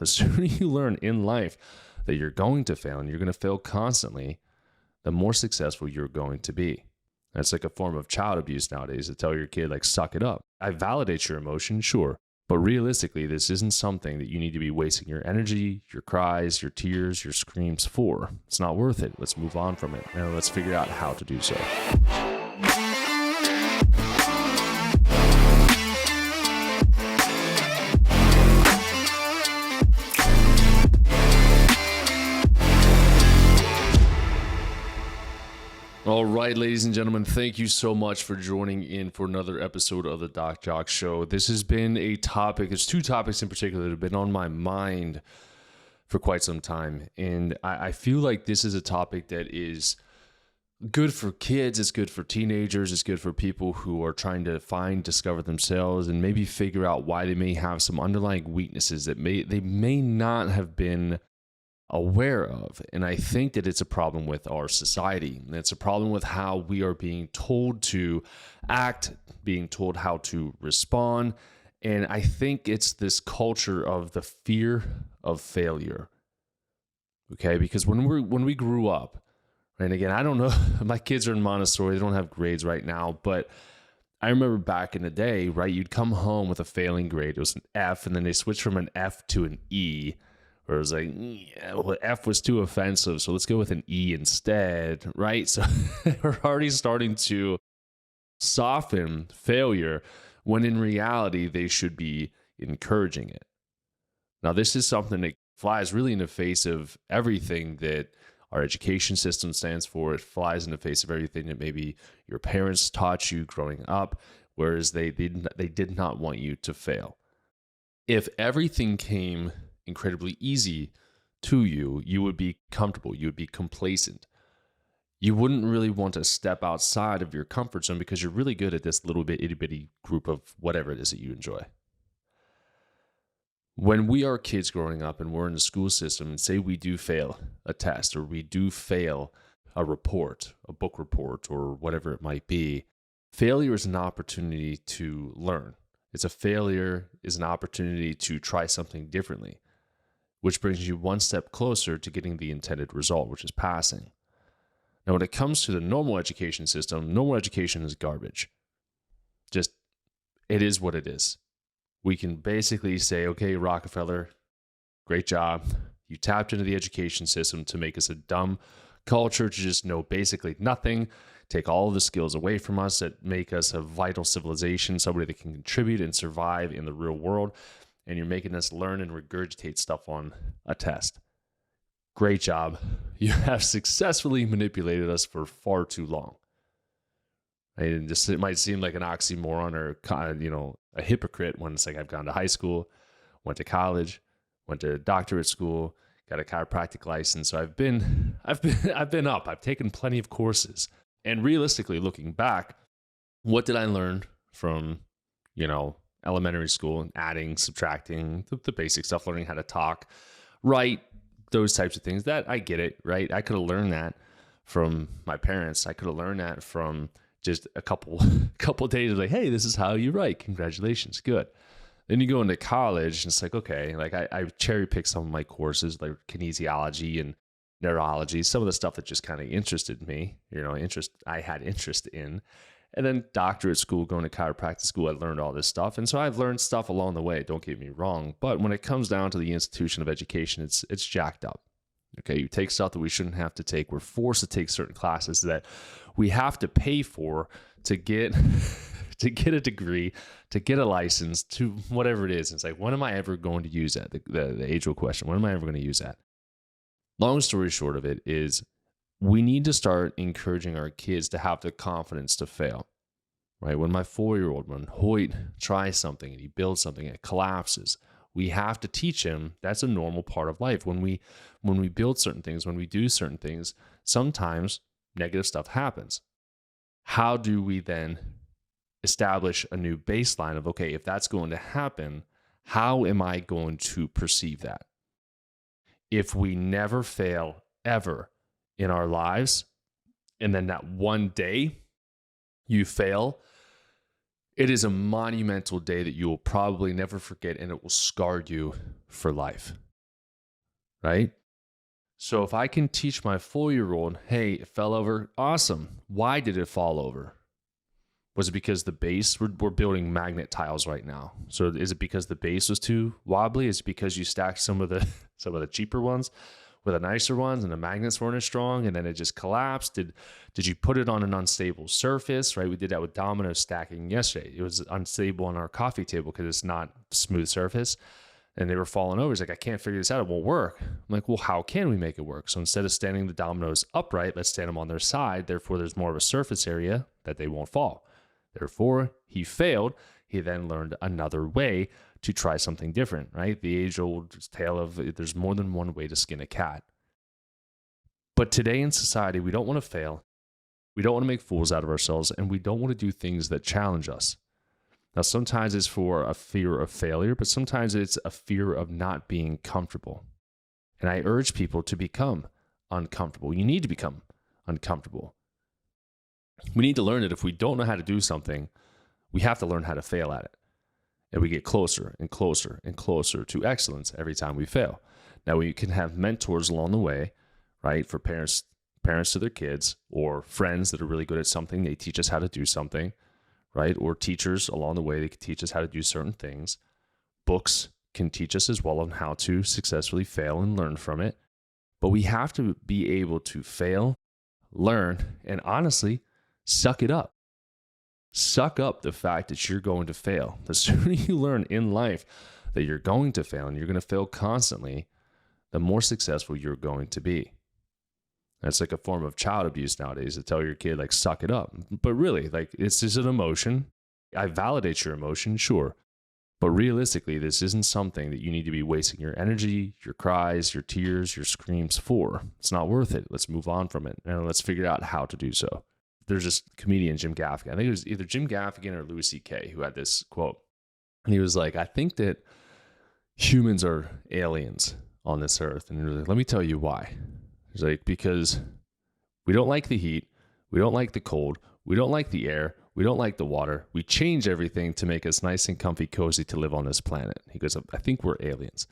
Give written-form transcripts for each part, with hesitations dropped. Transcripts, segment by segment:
The sooner you learn in life that you're going to fail and you're going to fail constantly, the more successful you're going to be. That's like a form of child abuse nowadays, to tell your kid, like, suck it up. I validate your emotion, sure. But realistically, this isn't something that you need to be wasting your energy, your cries, your tears, your screams for. It's not worth it. Let's move on from it. Now let's figure out how to do so. All right, ladies and gentlemen, thank you so much for joining in for another episode of the Doc Jacque Show. This has been a topic, there's two topics in particular that have been on my mind for quite some time. And I feel like this is a topic that is good for kids, it's good for teenagers, it's good for people who are trying to discover themselves, and maybe figure out why they may have some underlying weaknesses that they may not have been aware of. And I think that it's a problem with our society. It's a problem with how we are being told to act, being told how to respond. And I think it's this culture of the fear of failure. Okay, because when we grew up, and again, I don't know, my kids are in Montessori, they don't have grades right now, but I remember back in the day, right, you'd come home with a failing grade. It was an F, and then they switched from an F to an E. Or it was like, yeah, well, F was too offensive, so let's go with an E instead, right? So we're already starting to soften failure when in reality they should be encouraging it. Now, this is something that flies really in the face of everything that our education system stands for. It flies in the face of everything that maybe your parents taught you growing up, whereas they did not want you to fail. If everything came incredibly easy to you, you would be comfortable, you would be complacent. You wouldn't really want to step outside of your comfort zone because you're really good at this little bit itty bitty group of whatever it is that you enjoy. When we are kids growing up and we're in the school system and say we do fail a test or we do fail a report, a book report or whatever it might be, failure is an opportunity to learn. It's a failure is an opportunity to try something differently, which brings you one step closer to getting the intended result, which is passing. Now, when it comes to the normal education system, normal education is garbage. Just, it is what it is. We can basically say, okay, Rockefeller, great job. You tapped into the education system to make us a dumb culture to just know basically nothing, take all of the skills away from us that make us a vital civilization, somebody that can contribute and survive in the real world. And you're making us learn and regurgitate stuff on a test. Great job. You have successfully manipulated us for far too long. And just, it might seem like an oxymoron or kind of, a hypocrite when it's like I've gone to high school, went to college, went to doctorate school, got a chiropractic license. So I've been up. I've taken plenty of courses. And realistically, looking back, what did I learn from, elementary school, and adding, subtracting, the basic stuff, learning how to talk, write, those types of things? That I get it, right? I could have learned that from my parents. I could have learned that from just a couple days of like, hey, this is how you write. Congratulations, good. Then you go into college, and it's like, okay, like I cherry picked some of my courses, like kinesiology and neurology, some of the stuff that just kind of interested me, I had interest in. And then doctorate school, going to chiropractic school, I learned all this stuff. And so I've learned stuff along the way, don't get me wrong. But when it comes down to the institution of education, it's jacked up. Okay, you take stuff that we shouldn't have to take. We're forced to take certain classes that we have to pay for to get a degree, to get a license, to whatever it is. It's like, when am I ever going to use that? The age-old question, when am I ever going to use that? Long story short of it is, we need to start encouraging our kids to have the confidence to fail, right? When my 4-year-old, when Hoyt tries something and he builds something and it collapses, we have to teach him that's a normal part of life. When we build certain things, when we do certain things, sometimes negative stuff happens. How do we then establish a new baseline of, okay, if that's going to happen, how am I going to perceive that? If we never fail ever in our lives, and then that one day you fail, it is a monumental day that you will probably never forget, and it will scar you for life. right? So if I can teach my 4-year-old, hey, it fell over, awesome. Why did it fall over? Was it because the base, we're building magnet tiles right now. So is it because the base was too wobbly? Is it because you stacked some of the cheaper ones with the nicer ones and the magnets weren't as strong and then it just collapsed? Did you put it on an unstable surface, right? We did that with domino stacking yesterday. It was unstable on our coffee table because it's not smooth surface and they were falling over. It's like, I can't figure this out. It won't work. I'm like, well, how can we make it work? So instead of standing the dominoes upright, let's stand them on their side. Therefore, there's more of a surface area that they won't fall. Therefore, he failed. He then learned another way to try something different, right? The age-old tale of there's more than one way to skin a cat. But today in society, we don't want to fail. We don't want to make fools out of ourselves, and we don't want to do things that challenge us. Now, sometimes it's for a fear of failure, but sometimes it's a fear of not being comfortable. And I urge people to become uncomfortable. You need to become uncomfortable. We need to learn that if we don't know how to do something, we have to learn how to fail at it. And we get closer and closer and closer to excellence every time we fail. Now, we can have mentors along the way, right? For parents to their kids, or friends that are really good at something. They teach us how to do something, right? Or teachers along the way, they can teach us how to do certain things. Books can teach us as well on how to successfully fail and learn from it. But we have to be able to fail, learn, and honestly, suck it up. Suck up the fact that you're going to fail. The sooner you learn in life that you're going to fail and you're going to fail constantly, the more successful you're going to be. That's like a form of child abuse nowadays, to tell your kid, like, suck it up. But really, like, it's just an emotion. I validate your emotion, sure. But realistically, this isn't something that you need to be wasting your energy, your cries, your tears, your screams for. It's not worth it. Let's move on from it. And let's figure out how to do so. There's this comedian, Jim Gaffigan. I think it was either Jim Gaffigan or Louis C.K. who had this quote. And he was like, I think that humans are aliens on this earth. And he was like, let me tell you why. He's like, because we don't like the heat. We don't like the cold. We don't like the air. We don't like the water. We change everything to make us nice and comfy, cozy to live on this planet. He goes, I think we're aliens.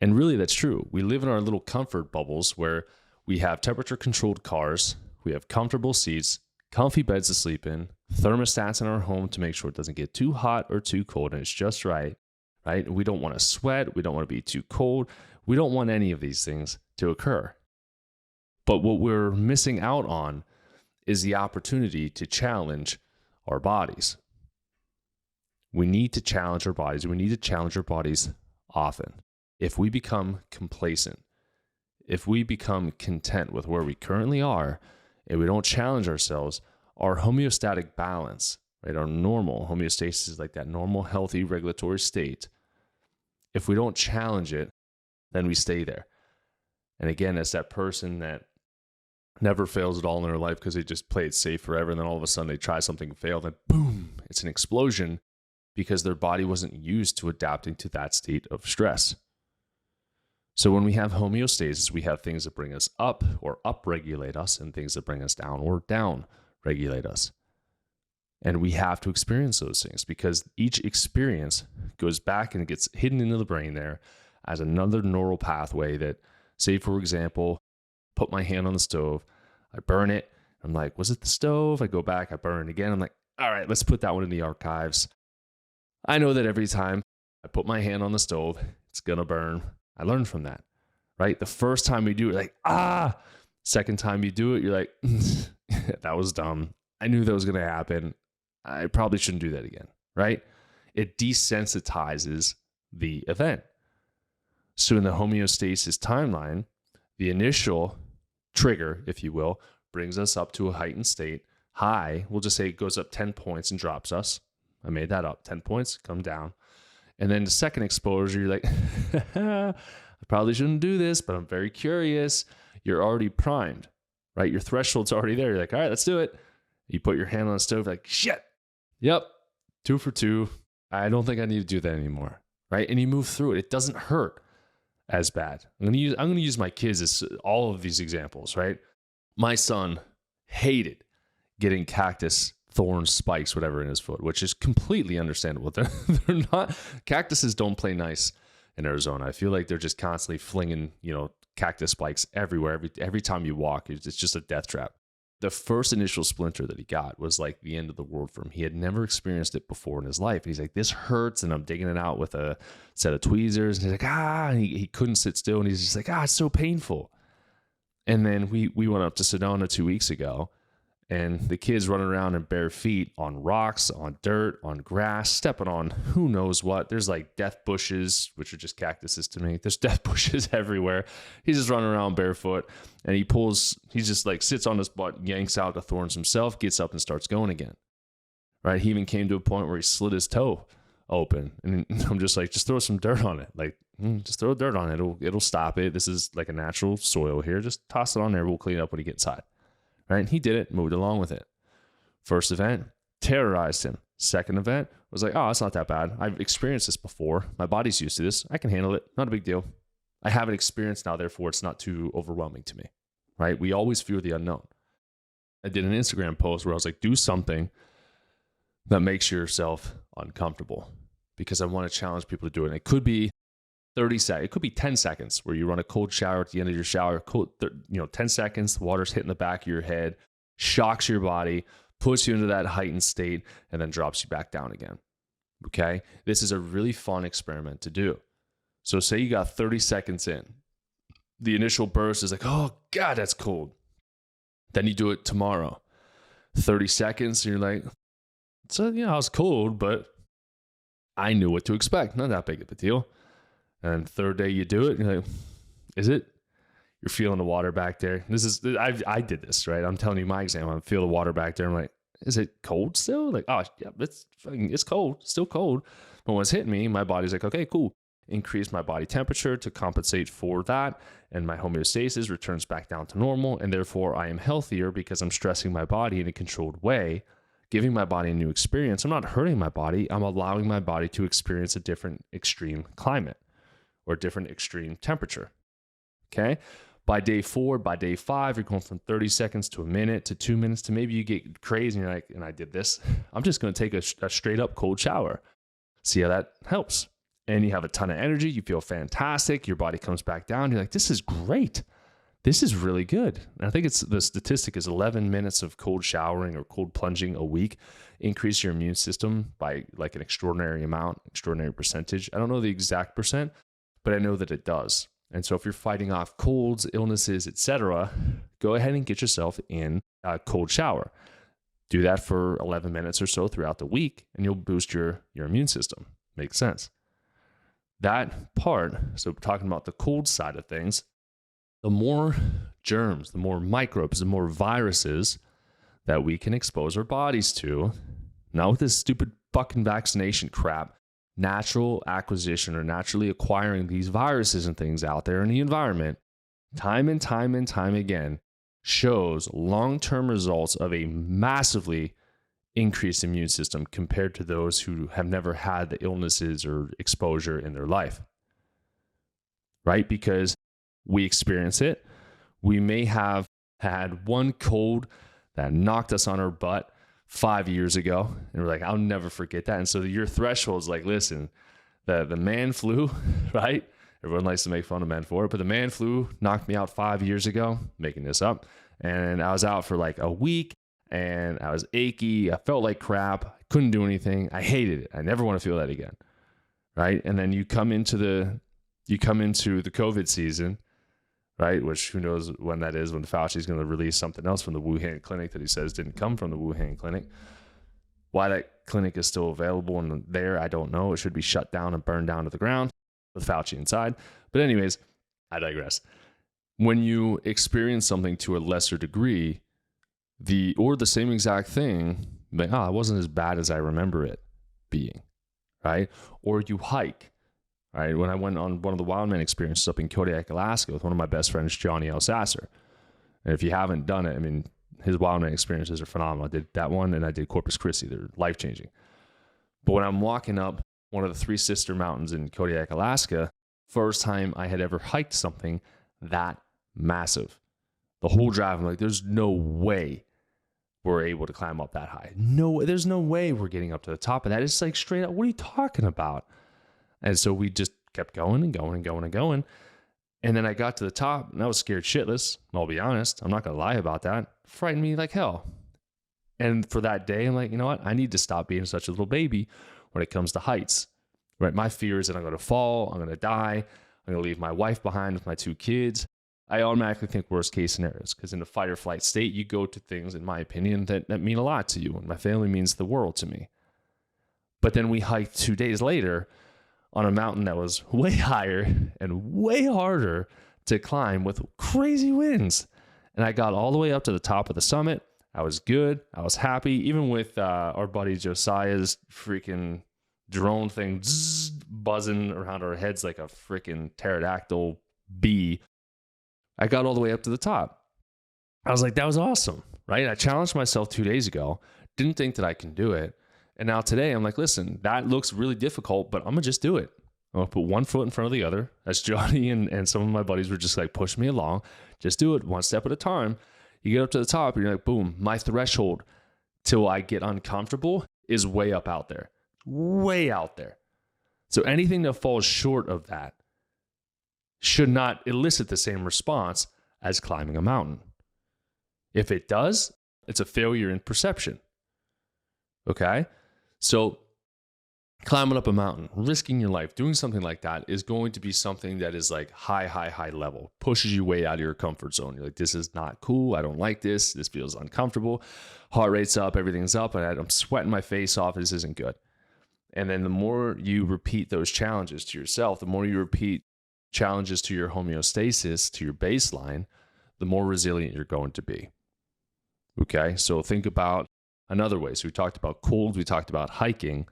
And really, that's true. We live in our little comfort bubbles where we have temperature-controlled cars. We have comfortable seats, comfy beds to sleep in, thermostats in our home to make sure it doesn't get too hot or too cold, and it's just right? We don't want to sweat. We don't want to be too cold. We don't want any of these things to occur. But what we're missing out on is the opportunity to challenge our bodies. We need to challenge our bodies. We need to challenge our bodies often. If we become complacent, if we become content with where we currently are, and we don't challenge ourselves, our homeostatic balance, right, our normal homeostasis is like that normal, healthy, regulatory state. If we don't challenge it, then we stay there. And again, it's that person that never fails at all in their life because they just play it safe forever. And then all of a sudden they try something, fail, then boom, it's an explosion because their body wasn't used to adapting to that state of stress. So when we have homeostasis, we have things that bring us up or upregulate us and things that bring us down or down-regulate us. And we have to experience those things because each experience goes back and gets hidden into the brain there as another neural pathway that, say, for example, put my hand on the stove, I burn it. I'm like, was it the stove? I go back, I burn it again. I'm like, all right, let's put that one in the archives. I know that every time I put my hand on the stove, it's going to burn. I learned from that, right? The first time you do it, like, Second time you do it, you're like, that was dumb. I knew that was going to happen. I probably shouldn't do that again, right? It desensitizes the event. So in the homeostasis timeline, the initial trigger, if you will, brings us up to a heightened state. High, we'll just say it goes up 10 points and drops us. I made that up. 10 points, come down. And then the second exposure, you're like, I probably shouldn't do this, but I'm very curious. You're already primed, right? Your threshold's already there. You're like, all right, let's do it. You put your hand on the stove, like, shit. Yep, 2 for 2. I don't think I need to do that anymore, right? And you move through it. It doesn't hurt as bad. I'm gonna use my kids as all of these examples, right? My son hated getting cactus thorns, spikes, whatever in his foot, which is completely understandable. They're not, cactuses don't play nice in Arizona. I feel like they're just constantly flinging, cactus spikes everywhere. Every time you walk, it's just a death trap. The first initial splinter that he got was like the end of the world for him. He had never experienced it before in his life. And he's like, this hurts. And I'm digging it out with a set of tweezers. And he's like, and he couldn't sit still. And he's just like, it's so painful. And then we went up to Sedona 2 weeks ago, and the kids running around in bare feet on rocks, on dirt, on grass, stepping on who knows what. There's like death bushes, which are just cactuses to me. There's death bushes everywhere. He's just running around barefoot, and he just like sits on his butt, yanks out the thorns himself, gets up and starts going again. Right? He even came to a point where he slit his toe open, and I'm just like, just throw some dirt on it. Like, just throw dirt on it. It'll stop it. This is like a natural soil here. Just toss it on there. We'll clean it up when he gets inside. Right? And he did it, moved along with it. First event, terrorized him. Second event was like, it's not that bad. I've experienced this before. My body's used to this. I can handle it. Not a big deal. I have an experience now, therefore it's not too overwhelming to me. Right? We always fear the unknown. I did an Instagram post where I was like, do something that makes yourself uncomfortable, because I want to challenge people to do it. And it could be 30 seconds. It could be 10 seconds where you run a cold shower at the end of your shower. 10 seconds, the water's hitting the back of your head, shocks your body, puts you into that heightened state, and then drops you back down again. Okay? This is a really fun experiment to do. So say you got 30 seconds in. The initial burst is like, oh God, that's cold. Then you do it tomorrow. 30 seconds, and you're like, so I was cold, but I knew what to expect. Not that big of a deal. And third day you do it, and you're like, is it? You're feeling the water back there. I did this, right? I'm telling you my example. I feel the water back there. I'm like, is it cold still? Like, yeah, it's cold, still cold. But when it's hitting me, my body's like, okay, cool. Increase my body temperature to compensate for that. And my homeostasis returns back down to normal. And therefore I am healthier because I'm stressing my body in a controlled way, giving my body a new experience. I'm not hurting my body. I'm allowing my body to experience a different extreme climate or different extreme temperature. Okay. By day 4, by day 5, you're going from 30 seconds to a minute to 2 minutes to maybe you get crazy and you're like, and I did this. I'm just going to take a straight up cold shower. See how that helps. And you have a ton of energy. You feel fantastic. Your body comes back down. You're like, this is great. This is really good. And I think the statistic is 11 minutes of cold showering or cold plunging a week increase your immune system by like an extraordinary amount, extraordinary percentage. I don't know the exact percent, but I know that it does. And so if you're fighting off colds, illnesses, etc., go ahead and get yourself in a cold shower. Do that for 11 minutes or so throughout the week, and you'll boost your immune system. Makes sense. That part, so talking about the cold side of things, the more germs, the more microbes, the more viruses that we can expose our bodies to, not with this stupid fucking vaccination crap, natural acquisition or naturally acquiring these viruses and things out there in the environment, time and time and time again, shows long-term results of a massively increased immune system compared to those who have never had the illnesses or exposure in their life. Right? Because we experience it. We may have had one cold that knocked us on our butt 5 years ago, and we're like, I'll never forget that. And so your threshold is like, listen, the man flu, right? Everyone likes to make fun of men for it, but the man flu knocked me out 5 years ago, making this up. And I was out for like a week, and I was achy. I felt like crap. I couldn't do anything. I hated it. I never want to feel that again, right? And then you come into the COVID season, right? Which who knows when that is, when Fauci's going to release something else from the Wuhan clinic that he says didn't come from the Wuhan clinic. Why that clinic is still available and there, I don't know. It should be shut down and burned down to the ground with Fauci inside. But anyways, I digress. When you experience something to a lesser degree, the same exact thing, like, it wasn't as bad as I remember it being, right? Or you hike. Right, when I went on one of the Wildman experiences up in Kodiak, Alaska with one of my best friends, Johnny Elsasser. And if you haven't done it, I mean, his Wildman experiences are phenomenal. I did that one and I did Corpus Christi. They're life-changing. But when I'm walking up one of the Three Sister Mountains in Kodiak, Alaska, first time I had ever hiked something that massive. The whole drive, I'm like, there's no way we're able to climb up that high. No, there's no way we're getting up to the top of that. It's like straight up, what are you talking about? And so we just kept going and going and going and going. And then I got to the top and I was scared shitless. I'll be honest. I'm not going to lie about that. Frightened me like hell. And for that day, I'm like, you know what? I need to stop being such a little baby when it comes to heights, right? My fear is that I'm going to fall. I'm going to die. I'm going to leave my wife behind with my 2 kids. I automatically think worst case scenarios because in a fight or flight state, you go to things, in my opinion, that mean a lot to you. And my family means the world to me. But then we hiked 2 days later on a mountain that was way higher and way harder to climb with crazy winds. And I got all the way up to the top of the summit. I was good. I was happy. Even with our buddy Josiah's freaking drone thing buzzing around our heads like a freaking pterodactyl bee, I got all the way up to the top. I was like, that was awesome, right? I challenged myself 2 days ago. Didn't think that I can do it. And now today I'm like, listen, that looks really difficult, but I'm going to just do it. I'm going to put one foot in front of the other. As Johnny and some of my buddies were just like, push me along. Just do it one step at a time. You get up to the top and you're like, boom, my threshold till I get uncomfortable is way up out there. Way out there. So anything that falls short of that should not elicit the same response as climbing a mountain. If it does, it's a failure in perception. Okay? So climbing up a mountain, risking your life, doing something like that is going to be something that is like high level, pushes you way out of your comfort zone. You're like, this is not cool. I don't like this. This feels uncomfortable. Heart rate's up, everything's up, and I'm sweating my face off. This isn't good. And then the more you repeat those challenges to yourself, the more you repeat challenges to your homeostasis, to your baseline, the more resilient you're going to be. Okay, so think about another way. So we talked about cold, we talked about hiking,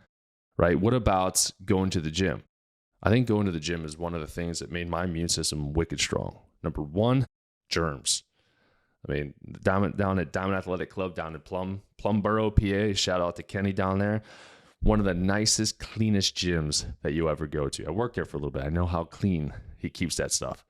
right? What about going to the gym? I think going to the gym is one of the things that made my immune system wicked strong. Number one, germs. I mean, down at Diamond Athletic Club down in Plumboro, PA, shout out to Kenny down there. One of the nicest, cleanest gyms that you ever go to. I worked there for a little bit. I know how clean he keeps that stuff.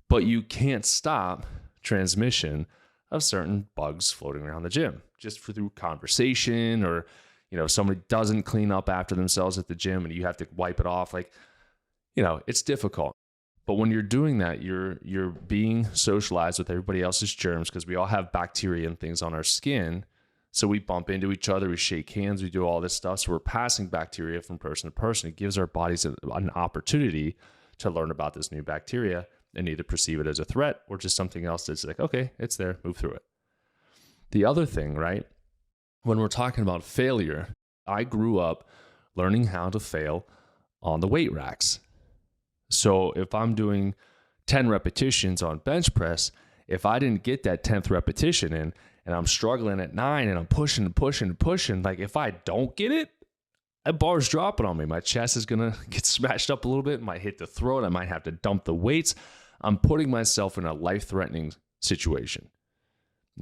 But you can't stop transmission of certain bugs floating around the gym just through conversation, or, you know, somebody doesn't clean up after themselves at the gym and you have to wipe it off. Like, you know, it's difficult. But when you're doing that, you're being socialized with everybody else's germs, because we all have bacteria and things on our skin. So we bump into each other, we shake hands, we do all this stuff. So we're passing bacteria from person to person. It gives our bodies an opportunity to learn about this new bacteria and either perceive it as a threat or just something else that's like, okay, it's there, move through it. The other thing, right? When we're talking about failure, I grew up learning how to fail on the weight racks. So if I'm doing 10 repetitions on bench press, if I didn't get that 10th repetition in and I'm struggling at 9 and I'm pushing, like if I don't get it, that bar's dropping on me. My chest is going to get smashed up a little bit, might hit the throat, I might have to dump the weights. I'm putting myself in a life-threatening situation.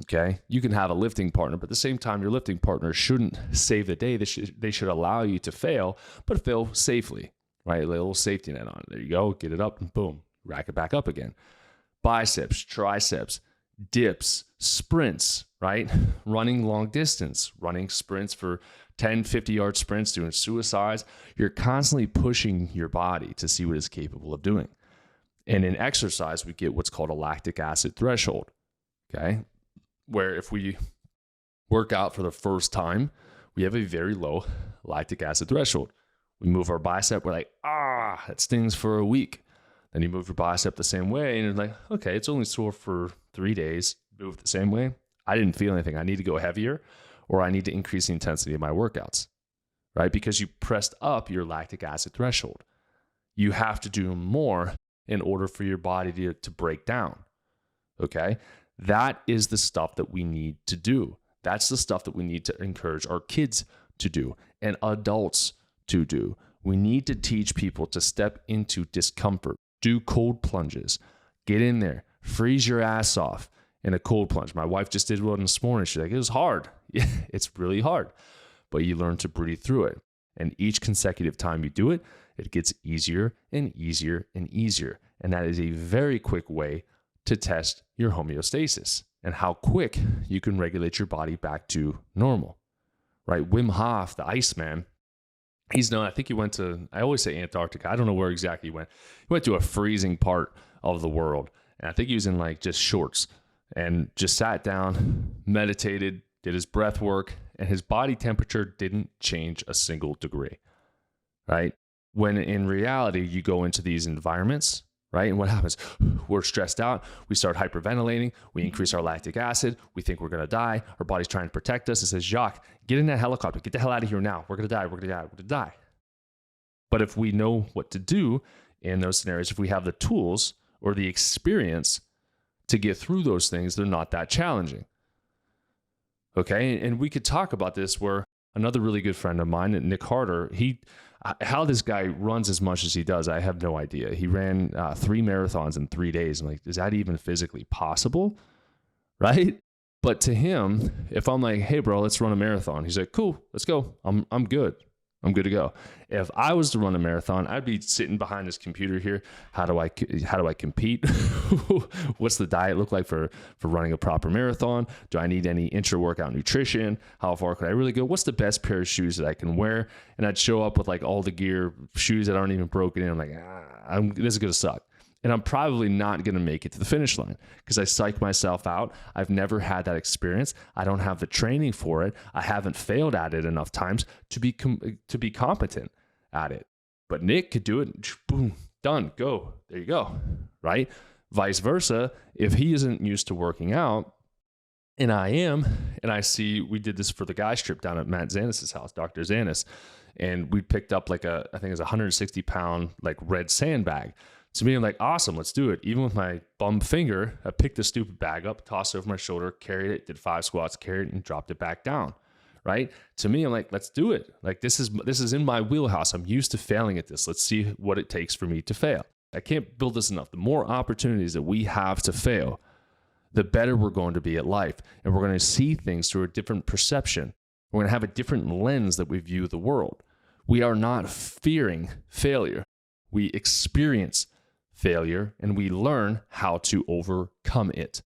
Okay? You can have a lifting partner, but at the same time, your lifting partner shouldn't save the day. They should allow you to fail, but fail safely, right? A little safety net on it. There you go. Get it up and boom, rack it back up again. Biceps, triceps, dips, sprints, right? Running long distance, running sprints for 10, 50-yard sprints, doing suicides. You're constantly pushing your body to see what it's capable of doing. And in exercise, we get what's called a lactic acid threshold, okay? Where if we work out for the first time, we have a very low lactic acid threshold. We move our bicep, we're like, that stings for a week. Then you move your bicep the same way, and you're like, okay, it's only sore for 3 days. Move the same way. I didn't feel anything. I need to go heavier, or I need to increase the intensity of my workouts, right? Because you pressed up your lactic acid threshold. You have to do more in order for your body to break down, okay? That is the stuff that we need to do. That's the stuff that we need to encourage our kids to do and adults to do. We need to teach people to step into discomfort, do cold plunges, get in there, freeze your ass off in a cold plunge. My wife just did one this morning. She's like, it was hard. Yeah, it's really hard, but you learn to breathe through it. And each consecutive time you do it, it gets easier and easier and easier. And that is a very quick way to test your homeostasis and how quick you can regulate your body back to normal, right? Wim Hof, the Iceman, He's known, I think he went to, I always say Antarctica. I don't know where exactly he went. He went to a freezing part of the world. And I think he was in like just shorts and just sat down, meditated, did his breath work, and his body temperature didn't change a single degree, right? When in reality, you go into these environments, right? And what happens? We're stressed out. We start hyperventilating. We increase our lactic acid. We think we're going to die. Our body's trying to protect us. It says, Jacque, get in that helicopter. Get the hell out of here now. We're going to die. We're going to die. We're going to die. But if we know what to do in those scenarios, if we have the tools or the experience to get through those things, they're not that challenging. Okay. And we could talk about this where another really good friend of mine, Nick Harder, how this guy runs as much as he does, I have no idea. He ran 3 marathons in 3 days. I'm like, is that even physically possible? Right? But to him, if I'm like, hey, bro, let's run a marathon. He's like, cool, let's go. I'm good. I'm good to go. If I was to run a marathon, I'd be sitting behind this computer here. How do I compete? What's the diet look like for running a proper marathon? Do I need any intra-workout nutrition? How far could I really go? What's the best pair of shoes that I can wear? And I'd show up with like all the gear, shoes that aren't even broken in. I'm like, this is going to suck. And I'm probably not going to make it to the finish line because I psych myself out. I've never had that experience. I don't have the training for it. I haven't failed at it enough times to be competent at it. But Nick could do it. Boom, done, go. There you go, right? Vice versa, if he isn't used to working out, and I am, and I see, we did this for the guys trip down at Matt Zanis' house, Dr. Zanis, and we picked up like I think it was a 160-pound like red sandbag. To me, I'm like, awesome, let's do it. Even with my bum finger, I picked the stupid bag up, tossed it over my shoulder, carried it, did 5 squats, carried it, and dropped it back down, right? To me, I'm like, let's do it. Like, this is in my wheelhouse. I'm used to failing at this. Let's see what it takes for me to fail. I can't build this enough. The more opportunities that we have to fail, the better we're going to be at life. And we're going to see things through a different perception. We're going to have a different lens that we view the world. We are not fearing failure. We experience failure, and we learn how to overcome it.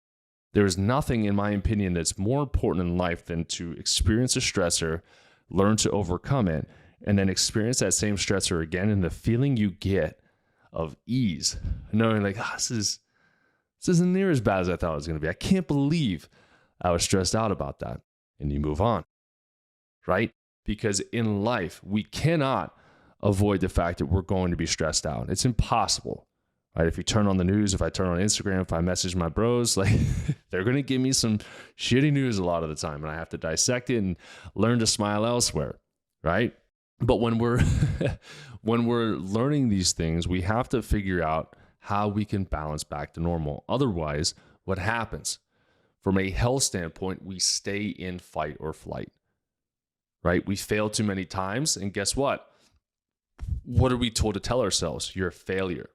There is nothing, in my opinion, that's more important in life than to experience a stressor, learn to overcome it, and then experience that same stressor again, and the feeling you get of ease, knowing like, this isn't near as bad as I thought it was going to be. I can't believe I was stressed out about that. And you move on, right? Because in life, we cannot avoid the fact that we're going to be stressed out. It's impossible. Right? If you turn on the news, if I turn on Instagram, if I message my bros, like they're going to give me some shitty news a lot of the time, and I have to dissect it and learn to smile elsewhere, right? But when we're when we're learning these things, we have to figure out how we can balance back to normal. Otherwise, what happens? From a health standpoint, we stay in fight or flight, right? We fail too many times, and guess what? What are we told to tell ourselves? You're a failure.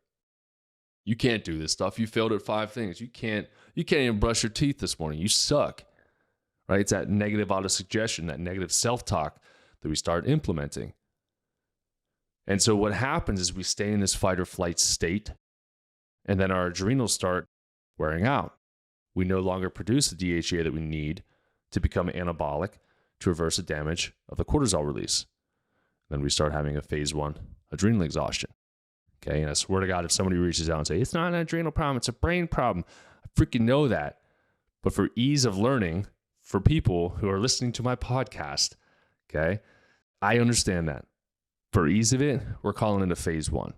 You can't do this stuff. You failed at 5 things. You can't even brush your teeth this morning. You suck, right? It's that negative auto-suggestion, that negative self-talk that we start implementing. And so what happens is we stay in this fight or flight state, and then our adrenals start wearing out. We no longer produce the DHEA that we need to become anabolic to reverse the damage of the cortisol release. Then we start having a phase 1 adrenal exhaustion. Okay, and I swear to God, if somebody reaches out and say, it's not an adrenal problem, it's a brain problem, I freaking know that. But for ease of learning, for people who are listening to my podcast, okay, I understand that. For ease of it, we're calling it a phase 1.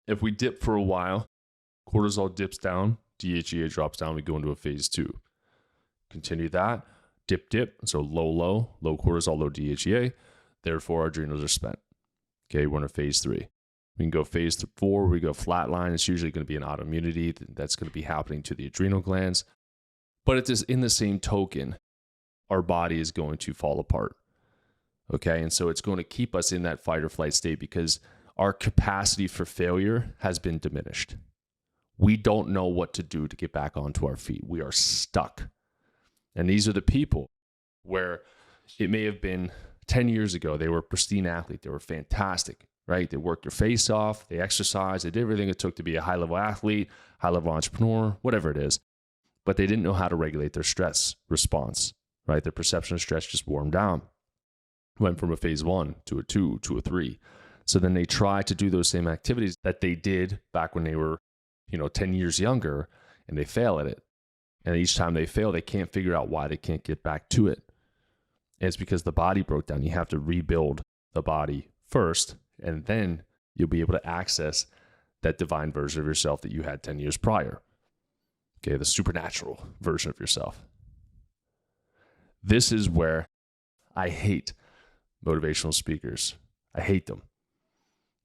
If we dip for a while, cortisol dips down, DHEA drops down, we go into a phase 2. Continue that, dip, so low cortisol, low DHEA, therefore our adrenals are spent. Okay, we're in a phase 3. We can go phase 4, we go flatline. It's usually going to be an autoimmunity that's going to be happening to the adrenal glands. But it is in the same token, our body is going to fall apart. Okay, and so it's going to keep us in that fight or flight state because our capacity for failure has been diminished. We don't know what to do to get back onto our feet. We are stuck. And these are the people where it may have been 10 years ago, they were a pristine athlete. They were fantastic. Right? They worked their face off, they exercised, they did everything it took to be a high-level athlete, high-level entrepreneur, whatever it is. But they didn't know how to regulate their stress response, right? Their perception of stress just wore them down. went from a phase 1 to a 2 to a 3. So then they try to do those same activities that they did back when they were, 10 years younger, and they fail at it. And each time they fail, they can't figure out why they can't get back to it. And it's because the body broke down. You have to rebuild the body first, and then you'll be able to access that divine version of yourself that you had 10 years prior. Okay, the supernatural version of yourself. This is where I hate motivational speakers. I hate them.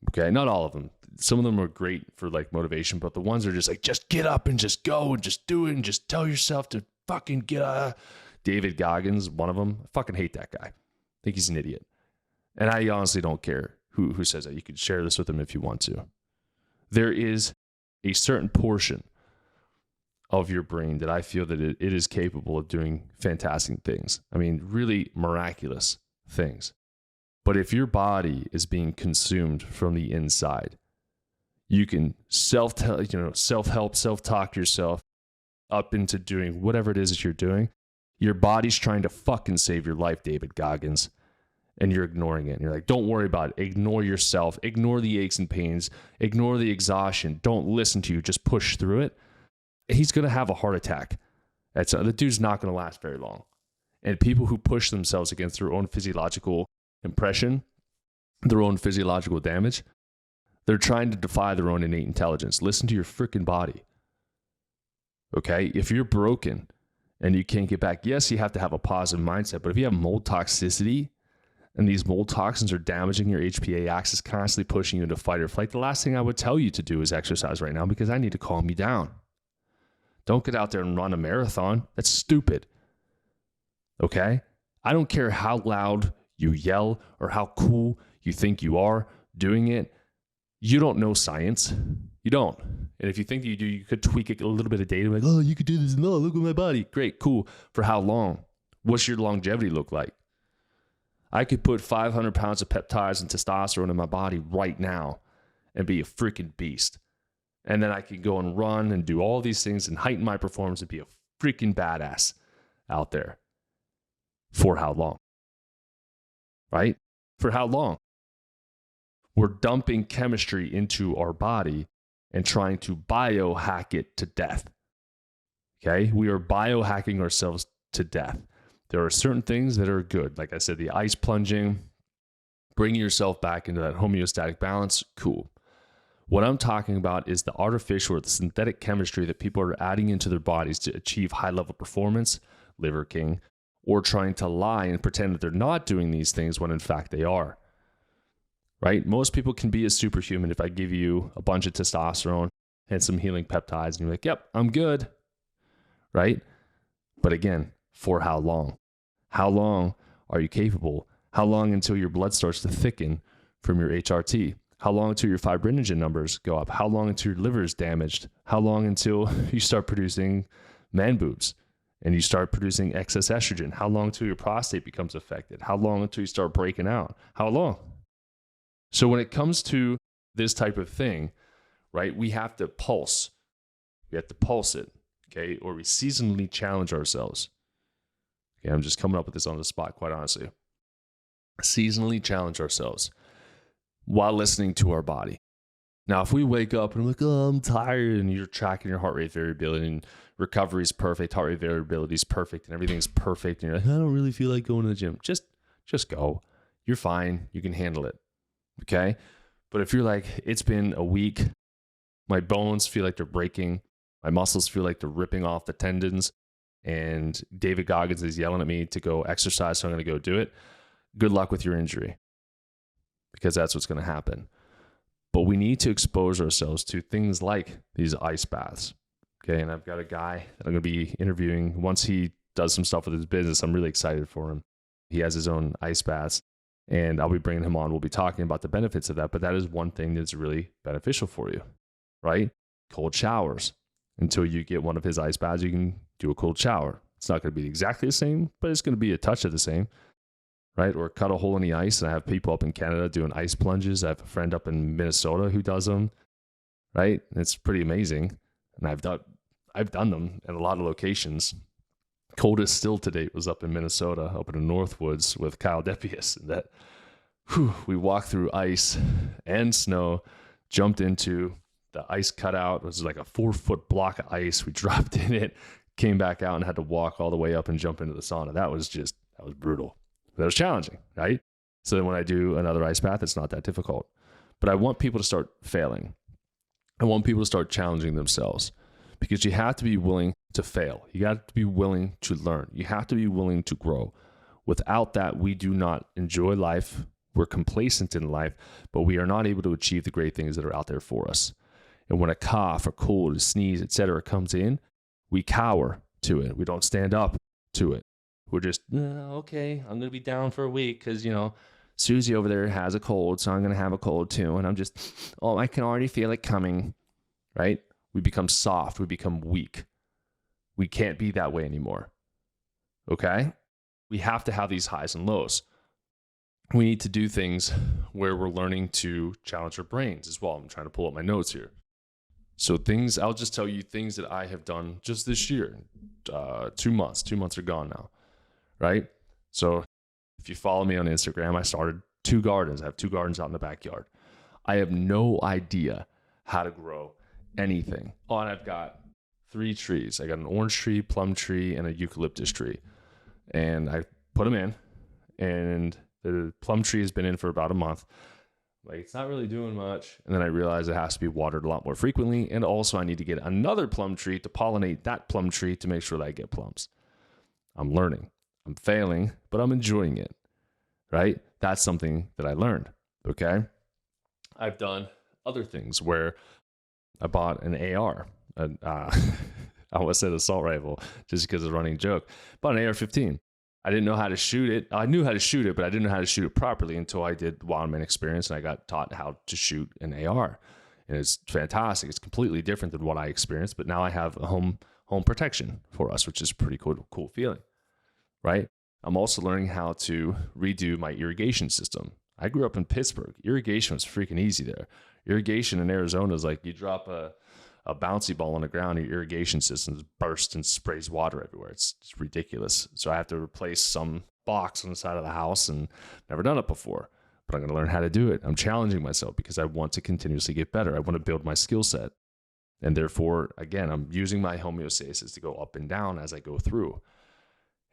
Okay, not all of them. Some of them are great for like motivation, but the ones that are just like, just get up and just go and just do it and just tell yourself to fucking get up. David Goggins, one of them. I fucking hate that guy. I think he's an idiot. And I honestly don't care who says that. You could share this with him if you want to. There is a certain portion of your brain that I feel that it is capable of doing fantastic things. I mean, really miraculous things. But if your body is being consumed from the inside, you can self-help, self-talk yourself up into doing whatever it is that you're doing. Your body's trying to fucking save your life, David Goggins, and you're ignoring it. And you're like, don't worry about it. Ignore yourself. Ignore the aches and pains. Ignore the exhaustion. Don't listen to you. Just push through it. He's going to have a heart attack. The dude's not going to last very long. And people who push themselves against their own physiological impression, their own physiological damage, they're trying to defy their own innate intelligence. Listen to your freaking body. Okay? If you're broken and you can't get back, yes, you have to have a positive mindset, but if you have mold toxicity and these mold toxins are damaging your HPA axis, constantly pushing you into fight or flight, the last thing I would tell you to do is exercise right now, because I need to calm you down. Don't get out there and run a marathon. That's stupid. Okay? I don't care how loud you yell or how cool you think you are doing it. You don't know science. You don't. And if you think that you do, you could tweak it a little bit of data. Like, oh, you could do this. No, look at my body. Great, cool. For how long? What's your longevity look like? I could put 500 pounds of peptides and testosterone in my body right now and be a freaking beast. And then I could go and run and do all these things and heighten my performance and be a freaking badass out there. For how long? Right? For how long? We're dumping chemistry into our body and trying to biohack it to death. Okay? We are biohacking ourselves to death. There are certain things that are good. Like I said, the ice plunging, bringing yourself back into that homeostatic balance, cool. What I'm talking about is the artificial or the synthetic chemistry that people are adding into their bodies to achieve high-level performance, Liver King, or trying to lie and pretend that they're not doing these things when in fact they are. Right? Most people can be a superhuman if I give you a bunch of testosterone and some healing peptides and you're like, yep, I'm good. Right? But again, for how long? How long are you capable? How long until your blood starts to thicken from your HRT? How long until your fibrinogen numbers go up? How long until your liver is damaged? How long until you start producing man boobs and you start producing excess estrogen? How long until your prostate becomes affected? How long until you start breaking out? How long? So when it comes to this type of thing, right, we have to pulse. We have to pulse it, okay? Or we seasonally challenge ourselves. Okay, I'm just coming up with this on the spot, quite honestly. Seasonally challenge ourselves while listening to our body. Now, if we wake up and I'm like, oh, I'm tired, and you're tracking your heart rate variability and recovery is perfect, heart rate variability is perfect, and everything's perfect, and you're like, I don't really feel like going to the gym. Just go. You're fine. You can handle it. Okay? But if you're like, it's been a week, my bones feel like they're breaking, my muscles feel like they're ripping off the tendons, and David Goggins is yelling at me to go exercise, so I'm going to go do it. Good luck with your injury, because that's what's going to happen. But we need to expose ourselves to things like these ice baths. Okay, and I've got a guy that I'm going to be interviewing. Once he does some stuff with his business, I'm really excited for him. He has his own ice baths, and I'll be bringing him on. We'll be talking about the benefits of that, but that is one thing that's really beneficial for you, right? Cold showers. Until you get one of his ice baths, you can do a cold shower. It's not going to be exactly the same, but it's going to be a touch of the same, right? Or cut a hole in the ice. And I have people up in Canada doing ice plunges. I have a friend up in Minnesota who does them, right? It's pretty amazing. And I've done them at a lot of locations. Coldest still to date was up in Minnesota, up in the Northwoods with Kyle Depius. And that we walked through ice and snow, jumped into the ice cutout. It was like a 4-foot block of ice. We dropped in it, came back out and had to walk all the way up and jump into the sauna. That was brutal. That was challenging, right? So then when I do another ice bath, it's not that difficult. But I want people to start failing. I want people to start challenging themselves, because you have to be willing to fail. You got to be willing to learn. You have to be willing to grow. Without that, we do not enjoy life. We're complacent in life, but we are not able to achieve the great things that are out there for us. And when a cough, a cold, a sneeze, etc., comes in, we cower to it. We don't stand up to it. We're just, okay, I'm going to be down for a week because, Susie over there has a cold, so I'm going to have a cold too. And I'm just, I can already feel it coming, right? We become soft. We become weak. We can't be that way anymore, okay? We have to have these highs and lows. We need to do things where we're learning to challenge our brains as well. I'm trying to pull up my notes here. So I'll just tell you things that I have done just this year. 2 months. 2 months are gone now, right? So if you follow me on Instagram, I started 2 gardens. I have 2 gardens out in the backyard. I have no idea how to grow anything. And I've got 3 trees. I got an orange tree, plum tree, and a eucalyptus tree. And I put them in, and the plum tree has been in for about a month. Like, it's not really doing much. And then I realized it has to be watered a lot more frequently. And also I need to get another plum tree to pollinate that plum tree to make sure that I get plums. I'm learning. I'm failing, but I'm enjoying it, right? That's something that I learned, okay? I've done other things where I bought an AR. I almost said assault rifle just because of a running joke. Bought an AR-15. I didn't know how to shoot it. I knew how to shoot it, but I didn't know how to shoot it properly until I did Wildman experience, and I got taught how to shoot an AR. And it's fantastic. It's completely different than what I experienced, but now I have a home protection for us, which is a pretty cool feeling, right? I'm also learning how to redo my irrigation system. I grew up in Pittsburgh. Irrigation was freaking easy there. Irrigation in Arizona is like you drop a bouncy ball on the ground, your irrigation system bursts and sprays water everywhere. It's ridiculous. So I have to replace some box on the side of the house, and never done it before, but I'm going to learn how to do it. I'm challenging myself because I want to continuously get better. I want to build my skill set. And therefore, again, I'm using my homeostasis to go up and down as I go through.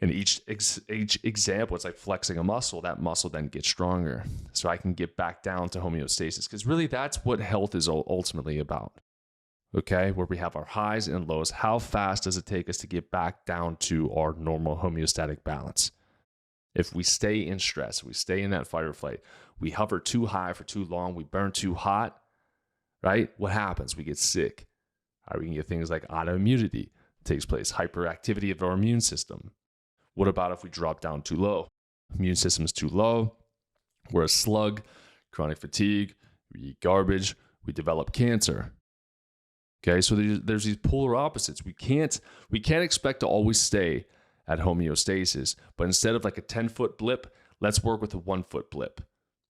And each example, it's like flexing a muscle. That muscle then gets stronger so I can get back down to homeostasis, because really that's what health is ultimately about. Okay, where we have our highs and lows. How fast does it take us to get back down to our normal homeostatic balance? If we stay in stress, we stay in that fight or flight, we hover too high for too long, we burn too hot, right? What happens? We get sick. We can get things like autoimmunity takes place, hyperactivity of our immune system. What about if we drop down too low? Immune system is too low. We're a slug, chronic fatigue, we eat garbage, we develop cancer. Okay, so there's these polar opposites. We can't expect to always stay at homeostasis, but instead of like a 10-foot blip, let's work with a 1-foot blip.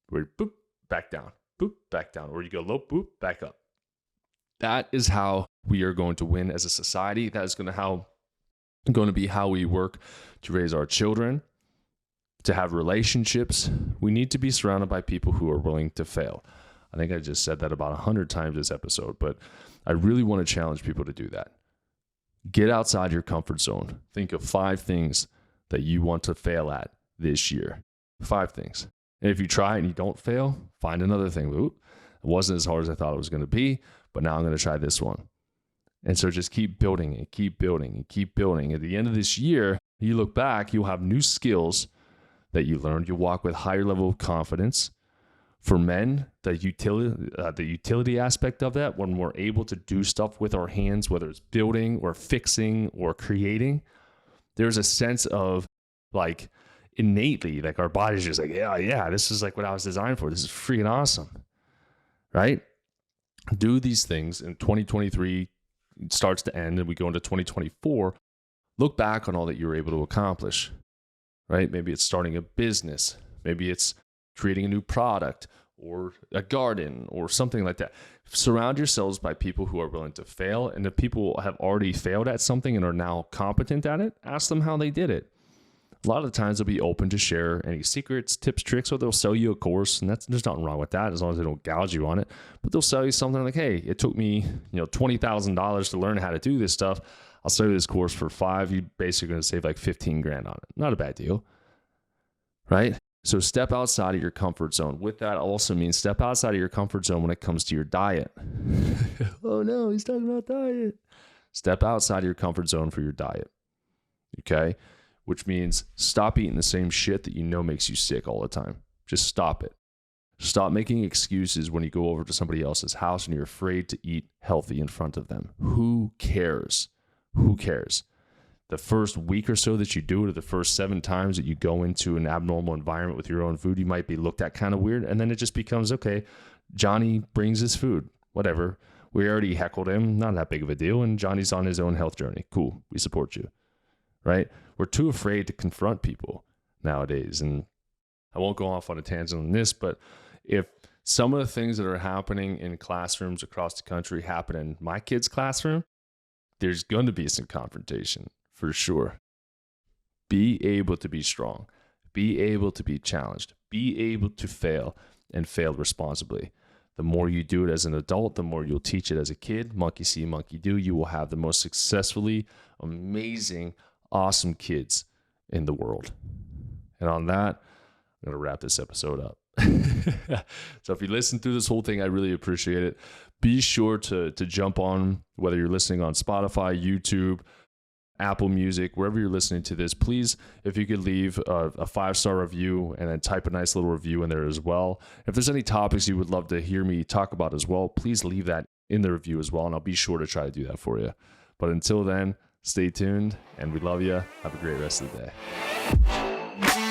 Where boop, back down, or you go low, boop, back up. That is how we are going to win as a society. That is going to be how we work to raise our children, to have relationships. We need to be surrounded by people who are willing to fail. I think I just said that about 100 times this episode, but I really want to challenge people to do that. Get outside your comfort zone. Think of 5 things that you want to fail at this year. 5 things. And if you try and you don't fail, find another thing. Oop, it wasn't as hard as I thought it was going to be, but now I'm going to try this one. And so just keep building and keep building and keep building. At the end of this year, you look back, you'll have new skills that you learned. You'll walk with higher level of confidence. For men, the utility aspect of that, when we're able to do stuff with our hands, whether it's building or fixing or creating, there's a sense of like innately, like our body's just like, yeah, this is like what I was designed for. This is freaking awesome, right? Do these things in 2023 starts to end and we go into 2024. Look back on all that you were able to accomplish, right? Maybe it's starting a business. Maybe it's creating a new product or a garden or something like that. Surround yourselves by people who are willing to fail. And if people have already failed at something and are now competent at it, ask them how they did it. A lot of the times they'll be open to share any secrets, tips, tricks, or they'll sell you a course. And there's nothing wrong with that as long as they don't gouge you on it. But they'll sell you something like, hey, it took me $20,000 to learn how to do this stuff. I'll sell you this course for $5,000. You're basically going to save like 15 grand on it. Not a bad deal, right? So step outside of your comfort zone. With that also means step outside of your comfort zone when it comes to your diet. Oh no, he's talking about diet. Step outside of your comfort zone for your diet. Okay? Which means stop eating the same shit that you know makes you sick all the time. Just stop it. Stop making excuses when you go over to somebody else's house and you're afraid to eat healthy in front of them. Who cares? Who cares? The first week or so that you do it, or the first 7 times that you go into an abnormal environment with your own food, you might be looked at kind of weird. And then it just becomes, okay, Johnny brings his food, whatever. We already heckled him, not that big of a deal. And Johnny's on his own health journey. Cool. We support you, right? We're too afraid to confront people nowadays. And I won't go off on a tangent on this, but if some of the things that are happening in classrooms across the country happen in my kid's classroom, there's going to be some confrontation. For sure. Be able to be strong. Be able to be challenged. Be able to fail and fail responsibly. The more you do it as an adult, the more you'll teach it as a kid. Monkey see, monkey do. You will have the most successfully, amazing, awesome kids in the world. And on that, I'm going to wrap this episode up. So if you listen through this whole thing, I really appreciate it. Be sure to jump on, whether you're listening on Spotify, YouTube, Apple Music, wherever you're listening to this, please, if you could leave a 5-star review and then type a nice little review in there as well. If there's any topics you would love to hear me talk about as well, please leave that in the review as well, and I'll be sure to try to do that for you. But until then, stay tuned, and we love you. Have a great rest of the day.